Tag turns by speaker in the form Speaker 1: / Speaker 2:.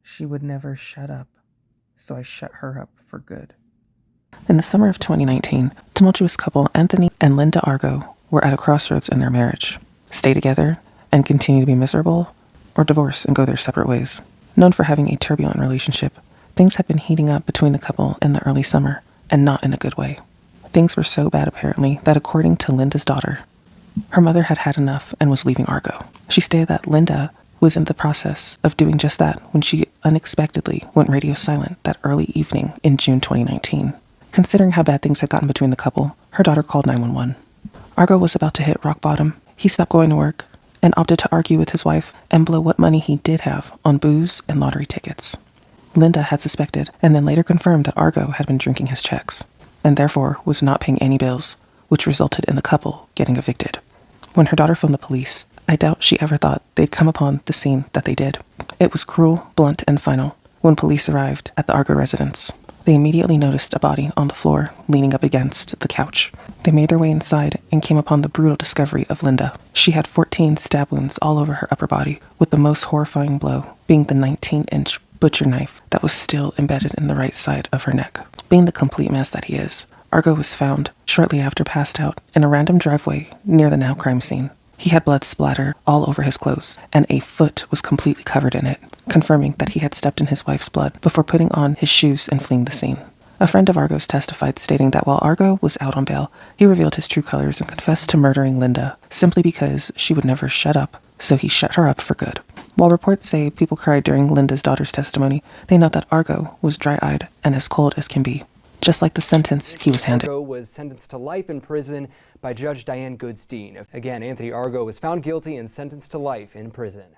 Speaker 1: She would never shut up, so I shut her up for good. In the summer of 2019, tumultuous couple Anthony and Linda Argo were at a crossroads in their marriage. Stay together and continue to be miserable, or divorce and go their separate ways. Known for having a turbulent relationship, things had been heating up between the couple in the early summer, and not in a good way. Things were so bad apparently that according to Linda's daughter, her mother had had enough and was leaving Argo. She stated that Linda was in the process of doing just that when she unexpectedly went radio silent that early evening in June 2019. Considering how bad things had gotten between the couple, her daughter called 911. Argo was about to hit rock bottom. He stopped going to work and opted to argue with his wife and blow what money he did have on booze and lottery tickets. Linda had suspected and then later confirmed that Argo had been drinking his checks and therefore was not paying any bills, which resulted in the couple getting evicted. When her daughter phoned the police, I doubt she ever thought they'd come upon the scene that they did. It was cruel, blunt, and final. When police arrived at the Argo residence, they immediately noticed a body on the floor leaning up against the couch. They made their way inside and came upon the brutal discovery of Linda. She had 14 stab wounds all over her upper body, with the most horrifying blow being the 19-inch butcher knife that was still embedded in the right side of her neck. Being the complete mess that he is, Argo was found shortly after passed out in a random driveway near the now crime scene. He had blood splatter all over his clothes, and a foot was completely covered in it, confirming that he had stepped in his wife's blood before putting on his shoes and fleeing the scene. A friend of Argo's testified, stating that while Argo was out on bail, he revealed his true colors and confessed to murdering Linda simply because she would never shut up, so he shut her up for good. While reports say people cried during Linda's daughter's testimony, they note that Argo was dry-eyed and as cold as can be, just like the sentence he was handed.
Speaker 2: Argo was sentenced to life in prison by Judge Diane Goodstein. Again, Anthony Argo was found guilty and sentenced to life in prison.